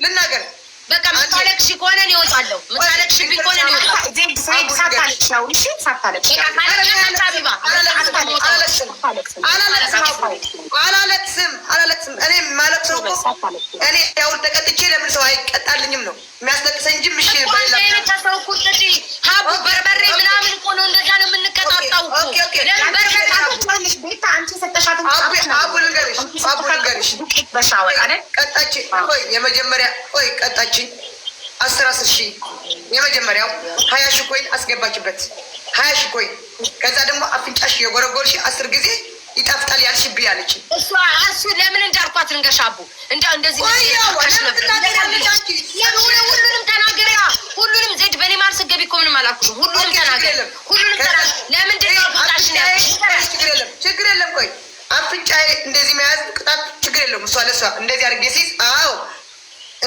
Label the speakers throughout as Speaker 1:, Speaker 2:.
Speaker 1: ልናገር
Speaker 2: በቃ ምታለቅሽ ከሆነ ነው ይወጣለሁ። ምታለቅሽ ቢሆን ነው ይወጣለሁ።
Speaker 3: ዜድ ሳይድ ሳታለቅሽ ነው። እሺ ሳታለቅሽ
Speaker 1: አላለቅስም። እኔ ማለቅሰው እኮ እኔ ያው ተቀጥቼ ለምን ሰው አይቀጣልኝም ነው የሚያስለቅሰኝ እንጂ ምሽ
Speaker 2: ሰው እኮ ሀቡ በርበሬ ምናምን እኮ ነው እንደዛ ነው የምንቀጣጣው እኮ። ለምን በርበሬ
Speaker 3: ቤታ አንቺ ሰጠሻት
Speaker 1: አቡ ልንገርሽ
Speaker 3: በሻወር አይደል
Speaker 1: ቀጣች። ቆይ የመጀመሪያ ቆይ ቀጣችኝ 10 ሺህ የመጀመሪያው 20 ሺህ ኮይን አስገባችበት 20 ሺህ ኮይን። ከዛ ደግሞ አፍንጫሽ የጎረጎርሽ 10 ጊዜ ይጣፍጣል ያልሽብኝ አለች።
Speaker 2: እሱ ለምን እንዳልኳት ልንገርሽ አቡ እንደዚህ ሁሉንም ተናገሪያ። ሁሉንም ዜድ በኔ ማር ስገቢ እኮ ምንም አላልኩሽም። ሁሉንም ተናገሪ። ለምንድን ነው አፍንጫሽን ያልኩሽ?
Speaker 1: ችግር የለም ቆይ አፍንጫዬ እንደዚህ መያዝ ቅጣት ችግር የለውም። እሷ ለእሷ እንደዚህ አድርጌ ሲይዝ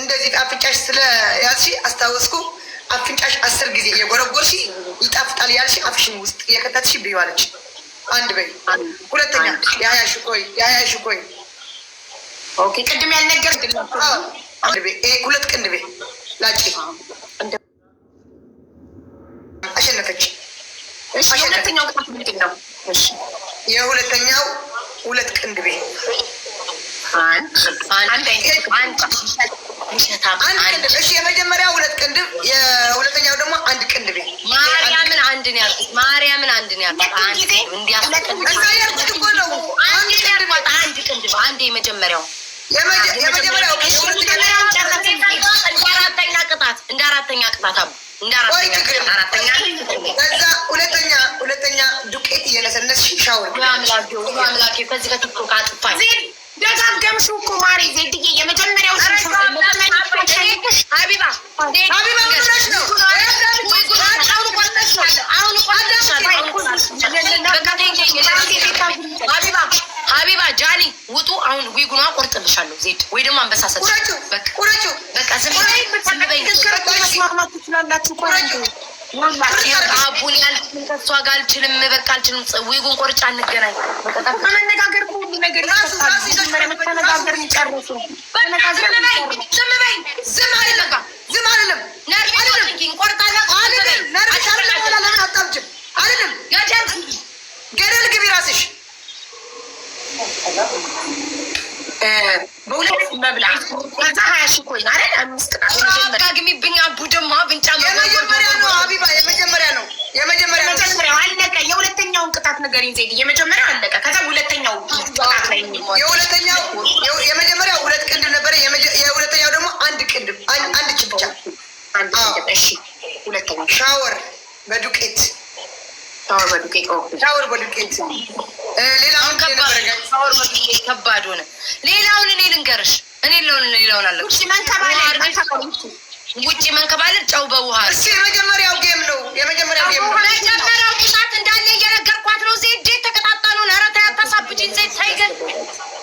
Speaker 1: እንደዚህ አፍንጫሽ ስለያዝሽ አስታወስኩ። አፍንጫሽ 10 ጊዜ የጎረጎርሽ ይጣፍጣል ያልሽ አፍሽን ውስጥ የከተትሽ ብይዋለች። አንድ በይ። ሁለተኛ የ20 ሺህ ቆይ
Speaker 3: ኦኬ ቅድም ያልነገር
Speaker 1: አንድ በይ። ሁለት ቅንድቤ ላጭ አሸነፈች።
Speaker 3: ሁለተኛው ቅጣት ምንድን ነው?
Speaker 1: የሁለተኛው ሁለት ቅንድቤ እሺ የመጀመሪያው ሁለት ቅንድብ የሁለተኛው ደግሞ አንድ ቅንድቤ።
Speaker 2: ማርያምን አንድ ነው ያልኩት። ማርያምን አንድ ነው ያልኩት። አንድ ቅንድብ አንድ የመጀመሪያው እንደ አራተኛ ቅጣት አቡ
Speaker 1: ከዛ ሁለተኛ ዱቄት እየነሰነስሽ ሻወር
Speaker 2: አምላኬ ከዚህ ከቲክቶክ አጥፋኝ።
Speaker 3: ደጋገምሽው እኮ ማሪ ዜድዬ የመጀመሪያው
Speaker 2: ሀቢባ ሀቢባ ጃኒ ውጡ። አሁን ዊጉኗ ቆርጥልሻለሁ ዜድ ወይ ደግሞ አንበሳሰጥ በቃ ዝም በይ። አቡን ያልኩትን ከእሷ ጋር አልችልም። በቃ አልችልም። ዊጉን ቆርጫ እንገናኝ።
Speaker 3: መነጋገር ሁሉ ነገር መነጋገር ይጨርሱ።
Speaker 1: ዝም አይደለም ገደል ግቢ ራስሽ
Speaker 3: በሁለት መብላት ከዛ 20 ሺህ ኮይን አይደል? 5 ቅጣት
Speaker 2: ጋግሚብኝ አቡ ደግሞ አብንጫ
Speaker 1: የመጀመሪያ ነው ሀቢባ የመጀመሪያው
Speaker 3: አለቀ። የሁለተኛውን ቅጣት ንገሪኝ ዜድ። የመጀመሪያው አለቀ። ከዛ ሁለተኛው ቅጣት ላይ
Speaker 1: የመጀመሪያው ሁለት ቅንድብ ነበረ። የሁለተኛው ደግሞ አንድ ቅንድብ አንድ ቺ ብቻ።
Speaker 3: እሺ ሁለተኛው
Speaker 1: ሻወር በዱቄት ሌላውን
Speaker 2: ከባድ ሆነ። ሌላውን እኔ ልንገርሽ ሌላውን አለ ውጭ መንከባለል ጨው በውሃ
Speaker 1: የመጀመሪያው ጌም ነው። የመጀመሪያው
Speaker 2: ቅጣት እንዳለ እየነገርኳት ነው። ዜድ ተቀጣጣ ነው። ኧረ ተይ አታሳብጂኝ ዜድ ተይ። ግን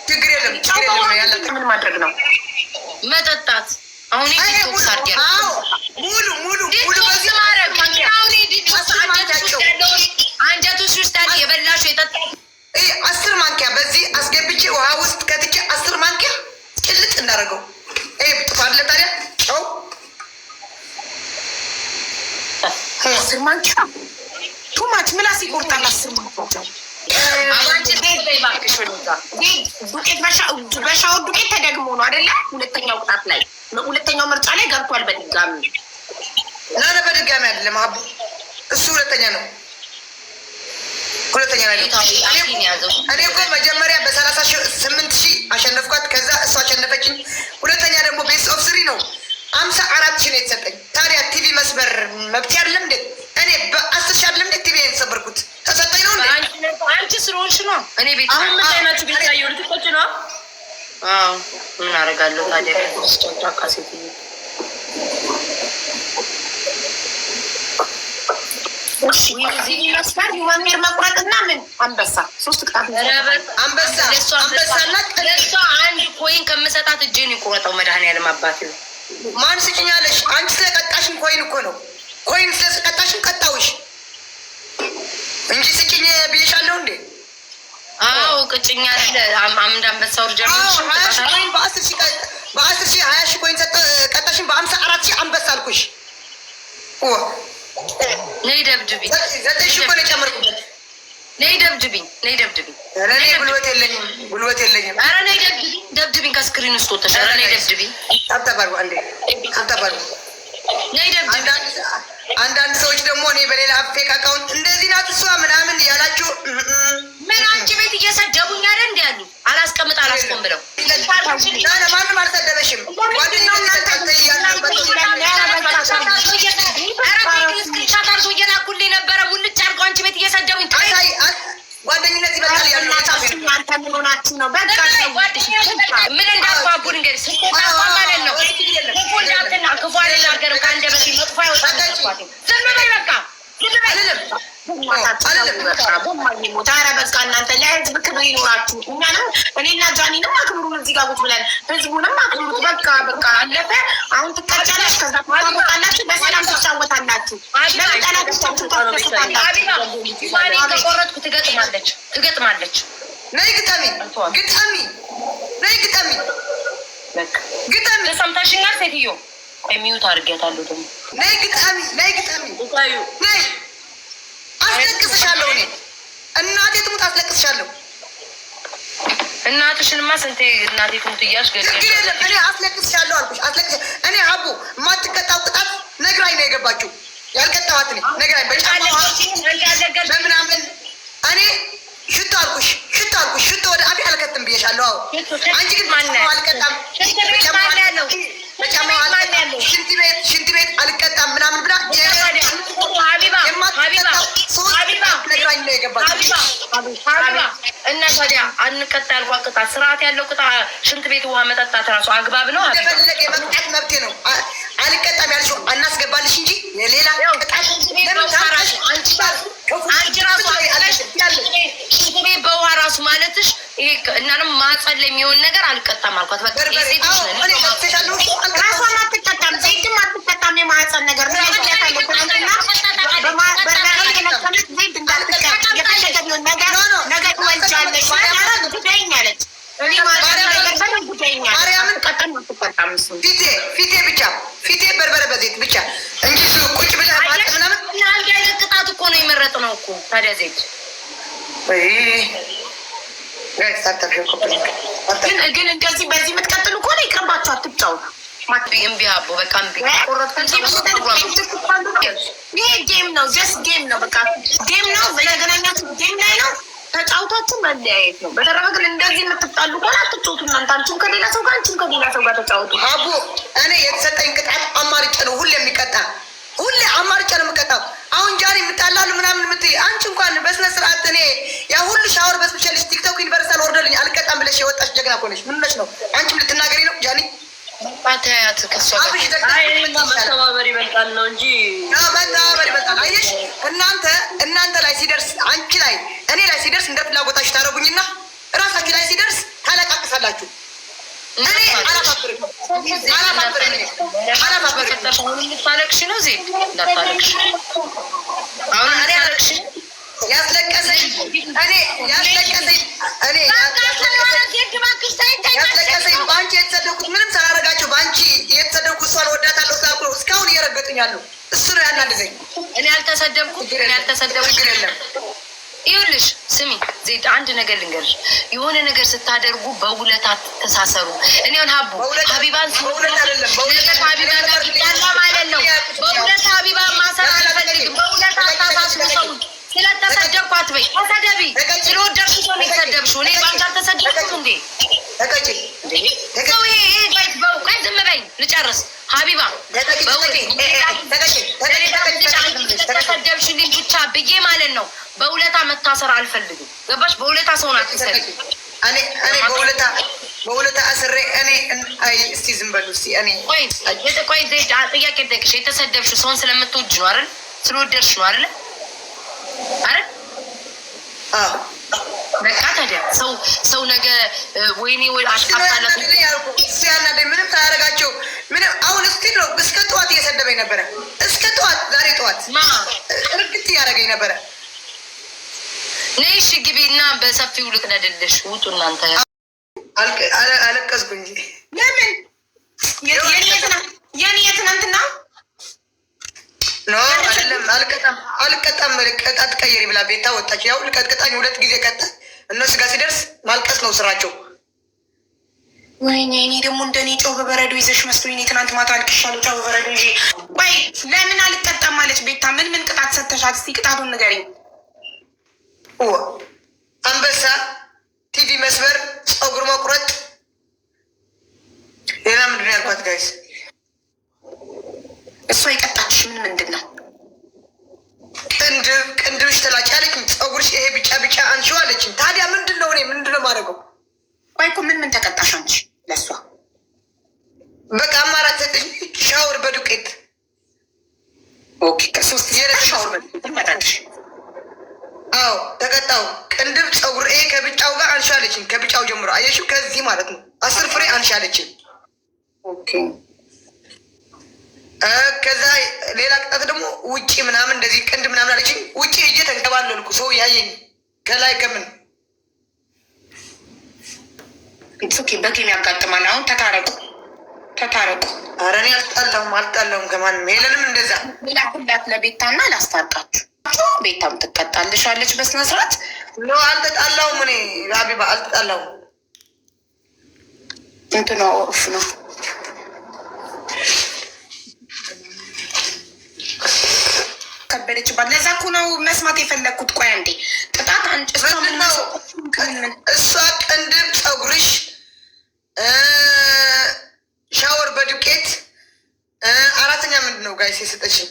Speaker 1: ችግር የለም ያለ
Speaker 3: ምን ማድረግ ነው?
Speaker 2: መጠጣት አሁን ዲቶክስ አድርጊ።
Speaker 1: ሙሉ
Speaker 2: በዚህ ማድረግ አሁን ዲቶክስ አንጀቱስ ውስጥ ያለ የበላሽው የጠጣው
Speaker 1: 10 ማንኪያ በዚህ አስገብቼ ውሃ ውስጥ ከትቼ 10 ማንኪያ ጭልጥ እንዳደረገው ጥፋለ ታዲያ ጨው
Speaker 3: 10 ማንኪያ ቱማች ምላስ ይቆርጣል። 10 ማንኪያ በሻወር ዱቄት ተደግሞ ነው አይደለ? ሁለተኛው ቅጣት ላይ ሁለተኛው ምርጫ ላይ ገብቷል።
Speaker 1: በድጋሚ አይደለም አቡ እሱ ሁለተኛ ነው። እኔ እኮ መጀመሪያ በ38 ሺህ አሸነፍኳት። ከዛ እሱ አሸነፈችኝ። ሁለተኛ ደግሞ ቤስ ኦፍ 3 ነው 54 ሺህ ነው የተሰጠኝ። ታዲያ ቲቪ መስበር መብት አይደለም እንዴ? እኔ በ10 ሺህ አይደለም እንዴ ቲቪ የተሰበርኩት? ተሰጠኝ ነው እንዴ?
Speaker 2: አንቺ ስለሆንሽ ነው። እኔ ቤት አሁን ምን አይናችሁ ቤት ላይ ይወልድ ቆጭ ነው። ምን አደርጋለሁ ታዲያ? ካሴት
Speaker 3: ወንጌር መቁረጥና ምን አንበሳ 3 ቅጣት
Speaker 1: አንበሳና
Speaker 2: ለእሷ አንድ ኮይን ከምሰጣት እጄን ይቆረጠው መድኃኒዓለም አባት ነው።
Speaker 1: ማን ስጭኛለሽ? አንቺ ስለቀጣሽን ኮይን እኮ ነው። ኮይን ስለቀጣሽን ቀጣውሽ እንጂ ስጭኝ ብዬሻለሁ እንዴ?
Speaker 2: አዎ ቅጭኛ አለ። አንድ አንበሳው ጀርሽ
Speaker 1: በ10,000 20,000 ኮይን ቀጠሽን፣ በ54,000 አንበሳ አልኩሽ።
Speaker 2: ነይ ደብድቢ።
Speaker 1: 9,000 እኮ ነው የጨመርኩበት።
Speaker 2: ነይ ደብድቢኝ፣ ነይ ደብድቢኝ።
Speaker 1: እኔ ጉልበት የለኝም፣ ጉልበት የለኝም።
Speaker 2: ኧረ ነይ ደብድቢኝ፣ ደብድቢኝ። ከስክሪን ውስጥ ወጥተሽ ኧረ ነይ ደብድቢኝ።
Speaker 1: አታባርጉ አንዴ፣ አታባርጉ።
Speaker 2: ነይ ደብድቢኝ።
Speaker 1: አንዳንድ ሰዎች ደግሞ እኔ በሌላ ፌክ አካውንት እንደዚህ ናት እሷ ምናምን ያላችሁ
Speaker 2: ምን አንቺ ቤት እየሰደቡኝ አይደል እንዲ ያሉ አላስቀምጥ አላስቆም ብለው
Speaker 1: ማንም አልሰደበሽም።
Speaker 2: ሻታርሶ እየላኩልኝ ነበረ ሙልጭ አድርገው አንቺ ቤት እየሰደቡኝ
Speaker 1: ጓደኝነት ይበጣል ያሉ
Speaker 2: ምን እንዳባቡ ንገሪ ስባባ ማለት ነው። ክፉ እንዳትና ክፉ አልናገርም ከአንደበቴ መጥፎ አይወጣም። ዝም በይ በቃ ዝም በይ።
Speaker 3: ኧረ በቃ እናንተ ለህዝብ ክብር ይኖራችሁ። እኛንም እኔና ጃኒንም አክብሩን እዚህ ጋር ቁጭ ብለን ህዝቡንም አክብሩት። በቃ በቃ አለፈ። አሁን ትቀጫለሽ፣ ከዛ ታወቃላችሁ፣ በሰላም ትጫወታላችሁ። ለጠላቶቻችሁ ታስደስታላችሁ።
Speaker 2: ከቆረጥኩ ትገጥማለች ትገጥማለች።
Speaker 1: ነይ ግጠሚ ግጠሚ፣ ነይ ግጠሚ ግጠሚ።
Speaker 2: ተሰምተሽኛል ሴትዮ? ሚዩት አድርጌያታለሁ ደግሞ።
Speaker 1: ነይ ግጠሚ፣ ነይ ግጠሚ፣ ነይ አስለቅስሻለሁ። እኔ እናቴ ትሙት አስለቅስሻለሁ።
Speaker 2: እናትሽንማ ስንቴ እናቴ ትሙት እያልሽ
Speaker 1: ችግር የለም። እኔ አስለቅስሻለሁ አልኩሽ። እኔ አቡ የማትቀጣው ቅጣት ነግራኝ ነው የገባችው። ያልቀጣዋት እኔ ነግራኝ በምናምን እኔ ሽቶ አልኩሽ፣ ሽቶ አልኩሽ፣ ሽቶ ወደ አፌ አልከትም ብዬሻለሁ። አዎ አንቺ ግን አልቀጣም፣ ሽንት ቤት አልቀጣም ምናምን ብላ ነግራኝ ነው የገባችው።
Speaker 2: እና ታዲያ አንቀጣ ያልኳ ቅጣት ስርዓት ያለው ቅጣት ሽንት ቤት ውሃ መጠጣት ራሱ አግባብ ነው?
Speaker 1: እንደፈለገ የመቅጣት መብቴ ነው። አልቀጣም ያልሽው እናስገባልሽ እንጂ የሌላ ቅጣት
Speaker 2: አንቺ ራሱ ሽንት ቤት በውሃ ራሱ ማለትሽ ይሄ እናንም ማጸል የሚሆን ነገር አልቀጣም አልኳት። በቃ
Speaker 3: ራሷን አትቀጣም፣ ዘይትም አትቀጣም። የማህፀን ነገር
Speaker 1: ፊቴ ብቻ ፊቴ በርበረ በዘይት ብቻ እንጂ ቁጭ ብለህ ምናምን
Speaker 2: አንድ አይነት ቅጣት እኮ ነው የመረጥነው እኮ ታዲያ ዘይት
Speaker 3: ግን እንደዚህ በዚህ የምትቀጥሉ ከሆነ ይቅርባችሁ፣ አትጫወቱ።
Speaker 2: እምቢ አቦ በቃ እምቢ።
Speaker 3: ይሄ ጌም ነው፣ ጀስት ጌም ነው፣ በቃ ጌም ነው። በነገናኛችሁ ጌም ላይ ነው፣ ተጫውታችሁ መለያየት ነው። በተረፈ ግን እንደዚህ የምትጣሉ ከሆነ አትጫወቱ። እናንተ አንቺም ከሌላ ሰው ጋር አንቺም ከሌላ ሰው ጋር ተጫወቱ።
Speaker 1: አቦ እኔ የተሰጠኝ ቅጣት አማርጬ ነው ሁሌ የሚቀጣ፣ ሁሌ አማርጬ ነው የምቀጣው። አሁን ጃኒ የምጣላሉ ምናምን የምትይ አንቺ እንኳን በስነ ስርዓት እኔ ያ ሁሉ ሻወር በስብሻለሽ ቲክቶክ ዩኒቨርሳል ወርዶልኝ አልቀጣም ብለሽ የወጣሽ ጀግና እኮ ነሽ። ምን ነሽ ነው አንቺም ልትናገሪ ነው ጃኒ?
Speaker 2: አታያት ከሷ
Speaker 4: መተባበር ይበልጣል ነው እንጂ
Speaker 1: መተባበር ይበልጣል። አየሽ እናንተ ላይ ሲደርስ አንቺ ላይ እኔ ላይ ሲደርስ እንደ ፍላጎታችሁ ታደርጉኝና እራሳችሁ ላይ ሲደርስ ታለቃቅሳላችሁ። እኔ አላፋፍርም።
Speaker 2: ታለቅሽ ነው ዜ እንዳታለቅሽ አሁን እኔ አለቅሽ
Speaker 1: ያስለቀሰኝ በአንቺ የተሰደኩት ምንም ሳላደርጋቸው በአንቺ የተሰደኩት እሷን ወዳታለሁ ስላልኩ ነው እስካሁን እየረገጡኝ ያሉ። እሱ ነው ያናደዘኝ።
Speaker 2: እኔ አልተሰደብኩም።
Speaker 1: ችግር የለም።
Speaker 2: ይኸውልሽ ስሚ ዜድ አንድ ነገር ልንገርሽ። የሆነ ነገር ስታደርጉ በውለታ ተሳሰሩ። እኔ አሁን ሀቢባን ሀቢባ ጋር ያላ ማለት ነው። በውለታ ሀቢባን ማሰር አልፈልግም። በውለታ ታሳስሩ ሰው ስለተሰደብኩ አትበይ። ተሰደቢ ስለወደድኩ ሰው ነው የተሰደብሽው። እኔ ባንቺ አልተሰደብኩም እንዴ? ሰው ይሄ ጋይት በውቃይ ዝም በይ ልጨርስ። ሀቢባ ተሰደብሽልኝ ብቻ ብዬ ማለት ነው። በውለታ መታሰር አልፈልግም። ገባሽ? በውለታ ሰውን አትሰሪ።
Speaker 1: እኔ በውለታ አስሬ እኔ እስቲ ዝም በሉ እስቲ እኔ
Speaker 2: ቆይ ጥያቄ ልጠይቅሽ። የተሰደብሽው ሰውን ስለምትወድ ነው አይደል? ስለወደድሽ ነው አይደል? አይደል? በቃ ታዲያ ሰው ነገ ወይኔ ወይ አሽቃብታለሁ
Speaker 1: ሲያናደኝ ምንም ታያረጋቸው ምንም አሁን እስቲ ነው እስከ ጠዋት እየሰደበኝ ነበረ። እስከ ጠዋት ዛሬ ጠዋት እርግጥ እያደረገኝ ነበረ።
Speaker 2: ነይ እሺ ግቢ እና በሰፊው ልቅደድልሽ። ውጡ እናንተ።
Speaker 1: አለቀስኩ እንጂ ለምን ቅጣት ቀይሪ ብላ ቤታ ወጣች። ያው ልቀጥቅጣኝ 2 ጊዜ ቀጣ። እነሱ ጋር ሲደርስ ማልቀስ ነው ስራቸው።
Speaker 3: ወይኔ እኔ ደግሞ እንደኔ ጨው በበረዶ ይዘሽ መስሎኝ ትናንት ማታ አልቅሻለሁ። ጨው በበረዶ ይዤ ቆይ ለምን አልቀጣም ማለች ቤታ? ምን ቅጣት ሰተሻት? እስኪ ቅጣቱን ንገሪኝ።
Speaker 1: አንበሳ፣ ቲቪ መስበር፣ ፀጉር መቁረጥ፣ ሌላ ምንድን ነው ያልኳት ጋይስ?
Speaker 3: እሷ የቀጣችሽ ምንድን ነው?
Speaker 1: ቅንድብሽ ተላጭ አለችኝ። ፀጉርሽ ይሄ ቢጫ አንሺው አለችኝ። ታዲያ ምንድን ነው እኔ ምንድን ነው ማድረገው?
Speaker 3: ቆይ እኮ ምን ተቀጣሽ አንቺ? ለእሷ
Speaker 1: በቃ አማራጭ ሰጠኝ። ሻወር በዱቄት
Speaker 3: ኦኬ። ከ3 ሻወር በዱቄት መጣሽ?
Speaker 1: አዎ ተቀጣው። ቅንድብ ፀጉር ይሄ ከቢጫው ጋር አንሺ አለችኝ። ከቢጫው ጀምሮ አየሽው፣ ከዚህ ማለት ነው 10 ፍሬ አንሺ አለችኝ።
Speaker 3: ኦኬ።
Speaker 1: ከዛ ሌላ ቅጣት ደግሞ ውጪ ምናምን እንደዚህ ቅንድ ምናምን አለችኝ። ውጪ ሄጄ ተንከባለልኩ። ሰው ያየኝ ከላይ ከምን
Speaker 3: ኦኬ። በጌም ያጋጥማል። አሁን ተታረቁ።
Speaker 1: ኧረ እኔ አልጣላሁም ከማንም። ሄለንም እንደዛ
Speaker 3: ሁላት ለቤታና ላስታርቃችሁ። ቤታም ትቀጣልሻለች በስነ ስርዓት።
Speaker 1: ኖ አልተጣላሁም። እኔ ሀቢባ አልተጣላሁም።
Speaker 3: እንትኗ ኦፍ ነው። ከበደችባት። ለዛ እኮ ነው መስማት የፈለግኩት። ቆይ አንዴ ቅጣት አንጭ
Speaker 1: ምንድነው? እሷ ቅንድብ ፀጉርሽ፣ ሻወር በዱቄት፣ አራተኛ ምንድን ነው ጋይስ የሰጠችኝ?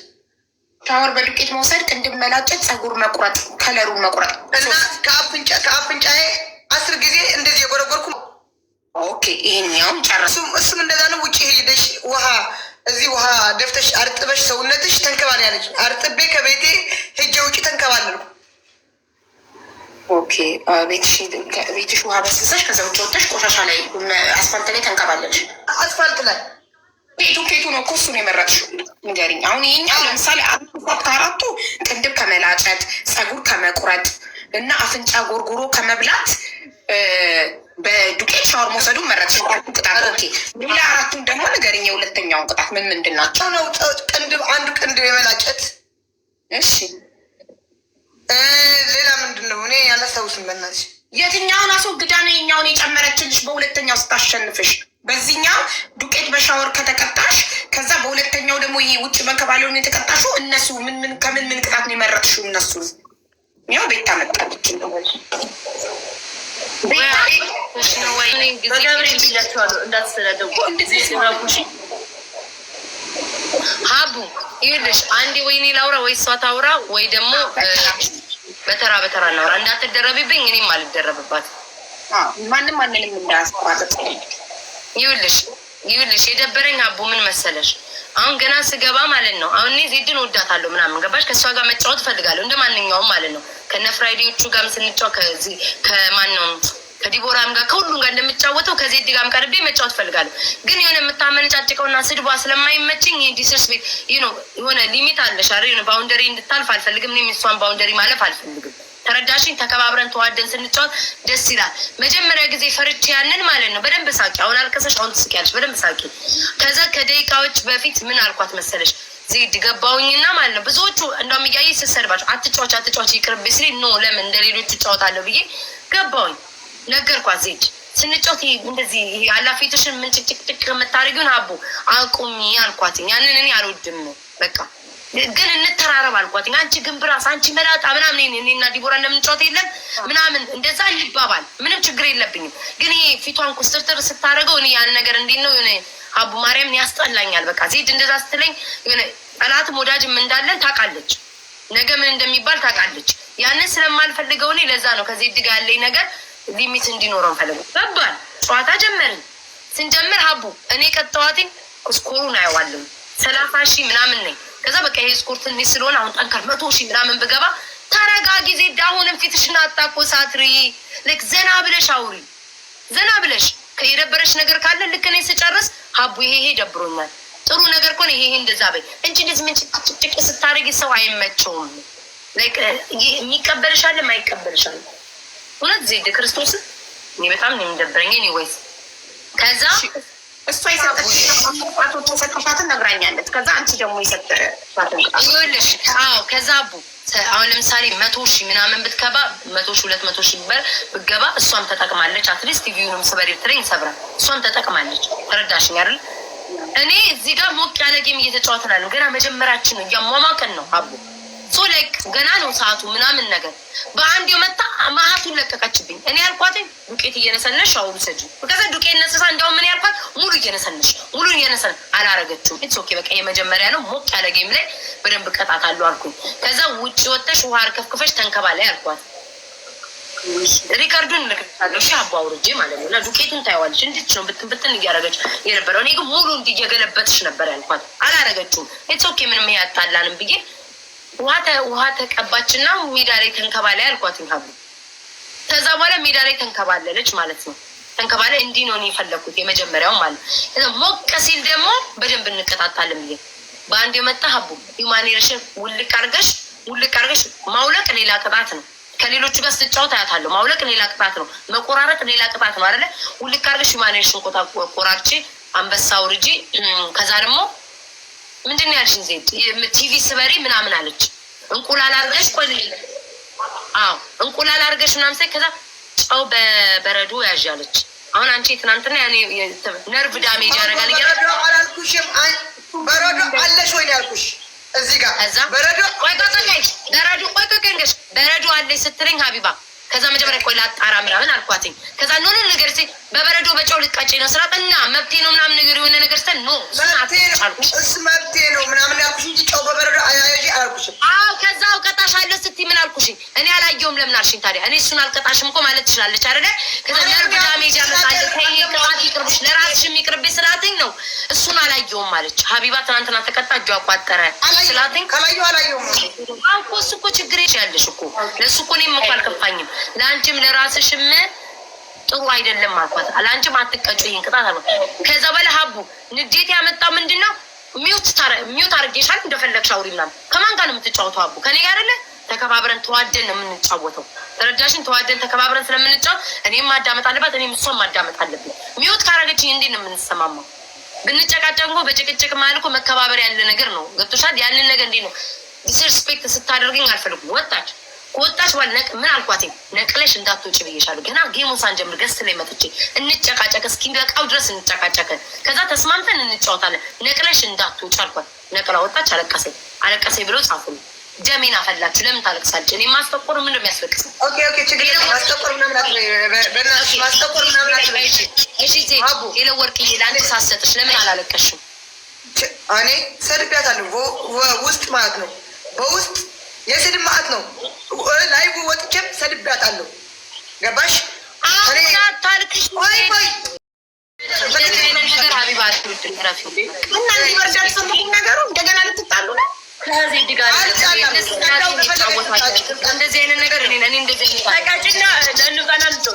Speaker 3: ሻወር በዱቄት መውሰድ፣ ቅንድብ መላጨት፣ ፀጉር መቁረጥ፣ ከለሩን መቁረጥ
Speaker 1: እና ከአፍንጫዬ 10 ጊዜ እንደዚህ የጎረጎርኩ።
Speaker 3: ኦኬ ይሄኛውም ጨረሱ።
Speaker 1: እሱም እንደዛ ነው። ውጭ ሄደሽ እዚህ ውሃ ደፍተሽ አርጥበሽ ሰውነትሽ ተንከባል ያለች። አርጥቤ ከቤቴ ሄጄ ውጭ ተንከባለልኩ።
Speaker 3: ኦኬ ቤትሽ ውሃ በስሰሽ ከዛ ውጭ ወጥተሽ ቆሻሻ ላይ አስፋልት ላይ ተንከባለልሽ።
Speaker 1: አስፋልት ላይ
Speaker 3: ኬቱ ነው እኮ እሱን የመረጥሽው። ንገሪኝ አሁን ይሄኛው ለምሳሌ 4 ቅንድብ ከመላጨት፣ ፀጉር ከመቁረጥ እና አፍንጫ ጎርጉሮ ከመብላት በዱቄት ሻወር መውሰዱን መረጥሽ ቅጣት። ኦኬ ሌላ 4ቱን ደግሞ ንገሪኝ። የሁለተኛውን ቅጣት ምንድን ናቸው?
Speaker 1: ነው ቅንድብ፣ አንዱ ቅንድብ የመላጨት።
Speaker 3: እሺ
Speaker 1: ሌላ ምንድን ነው? እኔ ያላስታውስም። በእናትሽ
Speaker 3: የትኛውን አስወግዳ ነው የኛውን የጨመረችልሽ? በሁለተኛው ስታሸንፍሽ በዚህኛው ዱቄት በሻወር ከተቀጣሽ፣ ከዛ በሁለተኛው ደግሞ ይሄ ውጭ መንከባለውን የተቀጣሽው። እነሱ ከምን ቅጣት ነው የመረጥሽው? እነሱ ያው ቤታ መጣለች
Speaker 2: ሀቡ ይኸውልሽ፣ አንዴ ወይኔ ላውራ ወይ እሷ ታውራ ወይ ደግሞ በተራ እናውራ። እንዳትደረብብኝ እኔም አልደረብባት።
Speaker 3: ማንም እንዳያስቋረጥ።
Speaker 2: ይኸውልሽ የደበረኝ ሀቡ ምን መሰለሽ፣ አሁን ገና ስገባ ማለት ነው። አሁን እኔ ዜድን ወዳታለሁ ምናምን ገባሽ። ከእሷ ጋር መጫወት እፈልጋለሁ እንደ ማንኛውም ማለት ነው። ከነ ፍራይዴዎቹ ጋርም ስንጫወት ከማንኛውም ከዲቦራም ጋር ከሁሉም ጋር እንደምጫወተው ከዜድ ጋርም ቀርቤ መጫወት እፈልጋለሁ። ግን የሆነ የምታመነጫጭቀውና ስድቧ ስለማይመችኝ ዲስርስፔክት የሆነ ሊሚት አለሽ አይደል? የሆነ ባውንደሪ እንድታልፍ አልፈልግም። እኔም እሷን ባውንደሪ ማለፍ አልፈልግም። ተረዳሽኝ? ተከባብረን ተዋደን ስንጫወት ደስ ይላል። መጀመሪያ ጊዜ ፈርቼ ያንን ማለት ነው። በደንብ ሳቂ። አሁን አልቀሰሽ፣ አሁን ትስቂያለሽ። በደንብ ሳቂ። ከዛ ከደቂቃዎች በፊት ምን አልኳት መሰለሽ? ዜድ ገባውኝና ማለት ነው። ብዙዎቹ እንደውም እያየ ስሰድባቸው አትጫወች ይቅርብ ስሪ ኖ ለምን እንደሌሎቹ እጫወታለሁ ብዬ ገባውኝ። ነገርኳት። ዜድ ስንጫወት እንደዚህ አላፊትሽን ምን ጭቅጭቅ የምታደርጊውን ሀቡ አቁሚ አልኳትኝ። ያንን እኔ አልወድም በቃ ግን እንተራረብ አልኳትኝ። አንቺ ግን ብራስ አንቺ መላጣ ምናምን እኔና ዲቦራ እንደምንጫወት የለም ምናምን እንደዛ ይባባል። ምንም ችግር የለብኝም። ግን ይሄ ፊቷን ኩስትርትር ስታደርገው እኔ ያን ነገር እንዴት ነው የሆነ ሀቡ ማርያምን ያስጠላኛል። በቃ ዜድ እንደዛ ስትለኝ የሆነ ጠላትም ወዳጅም እንዳለን ታውቃለች። ነገ ምን እንደሚባል ታውቃለች። ያንን ስለማልፈልገው እኔ ለዛ ነው ከዜድ ጋር ያለኝ ነገር ሊሚት እንዲኖረው ፈልገው ገባል። ጨዋታ ጀመርን። ስንጀምር ሀቡ እኔ ቀጠዋትኝ ስኮሩን አየዋለሁ 30,000 ምናምን ነኝ። ከዛ በቃ ይሄ ስኮር ትንሽ ስለሆነ አሁን ጠንከር 100,000 ምናምን ብገባ ተረጋጊ ዜድ፣ አሁንም ፊትሽን አታኮሳትሪ። ልክ ዘና ብለሽ አውሪ። ዘና ብለሽ የደበረሽ ነገር ካለ ልክ እኔ ስጨርስ ሀቡ ይሄ ደብሮኛል፣ ጥሩ ነገር ከሆነ ይሄ እንደዛ በይ እንጂ እንደዚህ ምን ጭቅጭቅ ስታደርጊ ሰው አይመቸውም። ላይክ የሚቀበልሻል የማይቀበልሻል። እውነት ዜድ ክርስቶስ እኔ በጣም ነው የሚደብረኝ። ኤኒዌይስ ከዛ
Speaker 3: እሷ የሰጠች አቶ ተሰጥቷትን ነግራኛለች። ከዛ አንቺ ደግሞ የሰጠሻትን
Speaker 2: ይኸውልሽ፣ አዎ ከዛ አቡ አሁን ለምሳሌ 100,000 ምናምን ብትገባ 100,000 200,000 ብትገባ እሷም ተጠቅማለች። አትሊስት ቲቪውንም ስበሪ ትሬን ሰብራ እሷም ተጠቅማለች። ተረዳሽኝ አይደል? እኔ እዚህ ጋር ሞቅ ያለ ጌም እየተጫወትን አለ። ገና መጀመራችን ነው፣ እያሟሟቀን ነው አቡ ሶ ላይክ ገና ነው ሰዓቱ ምናምን ነገር በአንድ የመጣ ማአቱን ለቀቀችብኝ። እኔ ያልኳት ዱቄት እየነሰነሽ አውሩ ሰጂ ከዛ ዱቄት ነሰሳ እንደውም ምን ያልኳት ሙሉ እየነሰነሽ አላረገችውም። ኢትስ ኦኬ በቃ የመጀመሪያ ነው ሞቅ ያለ ጌም ላይ በደንብ ቀጣታለሁ አልኩኝ። ከዛ ውጭ ወጥተሽ ውሃ አርከፍክፈሽ ተንከባላይ አልኳት። ሪካርዱን ልክታለሁ እሺ አባ አውርጄ ማለት ነው። እና ዱቄቱን ታይዋለሽ እንዴት ነው ብትን ብትን እያረገች የነበረው። እኔ ግን ሙሉ እንዲየገለበጥሽ ነበር ያልኳት። አላረገችውም። ኢትስ ኦኬ ምንም ያጣላንም ብዬ ውሃ ተቀባችና ሜዳ ላይ ተንከባላይ አልኳት። ይሀቡ ከዛ በኋላ ሜዳ ላይ ተንከባለለች ማለት ነው። ተንከባላይ እንዲህ ነው የፈለኩት የመጀመሪያው ማለት ነው። ሞቅ ሲል ደግሞ በደንብ እንቀጣጣለን ብዬ በአንድ የመጣ ሀቡ ዩማኔሬሽን ውልቅ አርገሽ ማውለቅ ሌላ ቅጣት ነው። ከሌሎቹ ጋር ስትጫወት አያታለሁ። ማውለቅ ሌላ ቅጣት ነው። መቆራረጥ ሌላ ቅጣት ነው አይደለ? ውልቅ አርገሽ ዩማኔሬሽን ቆራርጬ አንበሳ አውርጄ ከዛ ደግሞ ምንድን ያልሽኝ ዜድ ቲቪ ስበሪ ምናምን አለች። እንቁላል አርገሽ እንቁላል አርገሽ ምናምን ሳይ ከዛ ጨው በበረዶ ያዣለች። አሁን አንቺ ትናንትና ያኔ ነርቭ ዳሜጅ ያደርጋል ይገራል።
Speaker 1: አላልኩሽም? በረዶ አለሽ ወይ ያልኩሽ እዚህ ጋር በረዶ በረዶ አለሽ ስትለኝ ሀቢባ ከዛ መጀመሪያ ቆይ ላጣራ ምናምን አልኳትኝ። ከዛ ኖ ነገር ሲ በበረዶ በጨው ልቃጭ ነው ስራ እና መብቴ ነው ምናምን ነገር የሆነ ነገር ስተን ኖ እሱ መብቴ ነው ምናምን ያልኩሽ እንጂ ጨው በበረዶ አያያዥ አላልኩሽም።
Speaker 2: ከዛው ቀጣሻለሁ ስትይ ምን አልኩሽኝ? እኔ አላየሁም ለምን አልሽኝ ታዲያ? እኔ እሱን አልቀጣሽም እኮ ማለት ትችላለች አይደለ? ከዛ ነርቭ ዳሜጅ ያመጣል። ተይ ቅጣት ይቅርብሽ፣ ለራስሽም ይቅርብሽ ስላትኝ ነው እሱን አላየሁም ማለች። ሀቢባ ትናንትና ተቀጣ እጇ አቋጠረ ስላትኝ አላየሁም እኮ እሱ እኮ ችግር ያለሽ እኮ ለእሱ እኮ እኔም እኮ አልከፋኝም። ለአንቺም ለራስሽም ጥሩ አይደለም አልኳት። ለአንቺም አትቀጭኝ ቅጣት አልኳት። ከዛ በላይ ሀቡ ንዴት ያመጣው ምንድነው? ሚውት አርጌሻል እንደፈለግሽ አውሪ ምናምን። ከማን ጋር ነው የምትጫወተው ሀቡ? ከኔ ጋር አይደለ? ተከባብረን ተዋደን ነው የምንጫወተው። ተረዳሽን? ተዋደን ተከባብረን ስለምንጫወት እኔም ማዳመጥ አለባት፣ እኔም እሷም ማዳመጥ አለብኝ። ሚውት ካረገችኝ እንዴት ነው የምንሰማማው? ብንጨቃጨቅ እኮ በጭቅጭቅ ማለት እኮ መከባበር ያለ ነገር ነው። ገብቶሻል? ያንን ነገር እንዴት ነው ዲስሪስፔክት ስታደርግኝ አልፈልጉም። ወጣች ባል ምን አልኳት? ነቅለሽ እንዳትወጪ ብዬሻለሁ። ገና ጌሙን ሳንጀምር ገስት ላይ መጥቼ እንጨቃጨቅ፣ እስኪ በቃው ድረስ እንጨቃጨቅ፣ ከዛ ተስማምተን እንጫወታለን። ነቅለሽ እንዳትወጪ አልኳት። ነቅላ ወጣች። አለቀሰኝ ብሎ ጻፉ። ደሜን አፈላችሁ። ለምን ታለቅሳለች? እኔ ማስጠቆር ምን እንደሚያስለቅስ
Speaker 1: ኦኬ ችግር የለም። ማስጠቆር ምናምን
Speaker 2: እሺ ዜድ ሌላ ወርቅዬ ለአንቺ ሳሰጥሽ ለምን አላለቀሽም?
Speaker 1: እኔ ሰድቢያታለሁ ውስጥ ማለት ነው። በውስጥ የስድብ ማዕት ነው። ላይቭ ወጥቼም ሰድቢያታለሁ። ገባሽ?
Speaker 2: ታልቅሽ ወይ ነገር ሀቢባ
Speaker 3: ነገሩ እንደገና ልትጣሉ ነው
Speaker 2: ከዜድ ጋር እንደዚህ አይነት ነገር እኔ እንደዚህ
Speaker 4: ታቃጭና ለንጋና ልጆ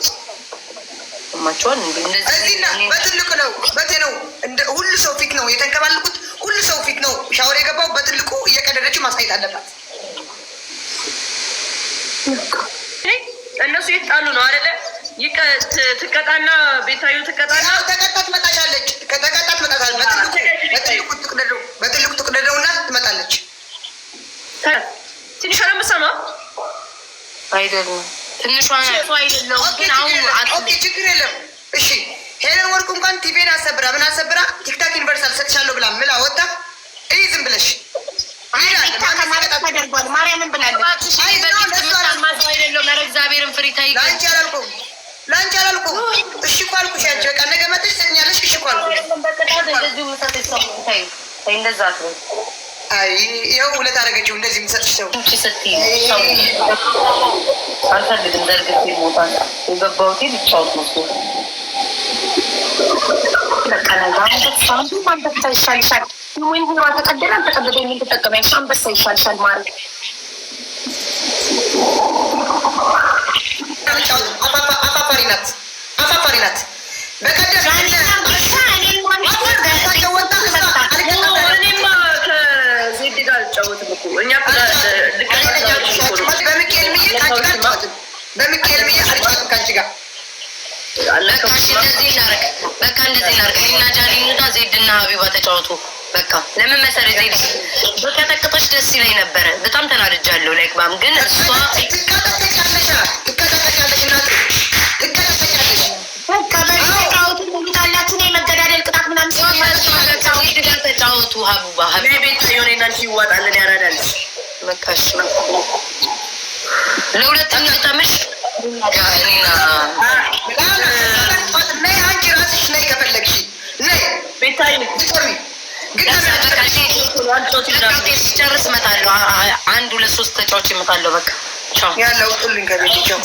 Speaker 2: ማቸውን
Speaker 1: እንደዚህ በትልቁ ነው ሁሉ ሰው ፊት ነው የተንከባልኩት። ሁሉ ሰው ፊት ነው ሻወር የገባው። በትልቁ እየቀደደችው ማሳየት አለባት።
Speaker 4: እነሱ ይጣሉ ነው አይደለ? ትቀጣና ቤታዩ ትቀጣና
Speaker 1: ተቀጣት መጣሻለች። ከተቀጣት መጣታለች። በትልቁ ትቅደደውና ትመጣለች።
Speaker 4: ትንሿ ነው የምትሰማው
Speaker 2: አይደለም? ትንሿ አይደለም ግን አሁን
Speaker 1: ችግር የለም። እሺ ሄለን ወርቁ እንኳን ቲቪን አሰብራ ቲክታክ ዩኒቨርሳል ሰጥሻለሁ ብላ ምላ ወጣ። እይ ዝም ብለሽ
Speaker 3: ተደርጓል። ማርያምን ብላለች።
Speaker 2: እግዚአብሔርን ፍሪታይ
Speaker 1: ለአንቺ አላልኩም። እሺ እኮ አልኩሽ። አንቺ በቃ ነገ መጥተሽ ትሰኛለሽ። እሺ እኮ አልኩሽ። አይ ይኸው ሁለት አደረገችው። እንደዚህ የምሰጥሽ ሰው
Speaker 2: አልፈልግም። ዘርግቼ ቦታ የገባሁት ብቻውት መስሎ በቃ አንበሳ ይሻልሻል። ወይ ሁሯ ተቀደለ አልተቀደለ የሚል ተጠቀመሽ። አንበሳ ይሻልሻል ማለት
Speaker 1: አፋፋሪ ናት። በቀደም
Speaker 4: ከዜድ ጋር አልጫወትም እኮ እኛ
Speaker 1: በሚካኤል ምዬ አልጫወትም ከአንቺ ጋር
Speaker 2: እንደዚህ እናርግ። በቃ እንደዚህ እናርግ። እኔና ጃኒና ዜድና ሀቢባ ተጫወቱ። በቃ ለምን መሰረት ዜድ በቀጠቅጦች ደስ ይለኝ ነበረ። በጣም ተናድጃለሁ። ላይክ ባም ግን እሷ
Speaker 1: ትቀጠቀጫለሽ።
Speaker 2: ተጫወቱ። ሀቡባ
Speaker 4: ቤት የሆነ ናንቺ ይዋጣልን ያራዳል።
Speaker 2: በቃሽ ለሁለተኛ ተምሽ
Speaker 1: አንቺ ራስሽ ነይ ከፈለግሽ ነይ
Speaker 4: ቤታዬ
Speaker 2: ጨርስ እመጣለሁ። 1 2 3 ተጫዎች እመጣለሁ። በቃ ቻው
Speaker 1: ያለው ሁሉን ከቤት ቻው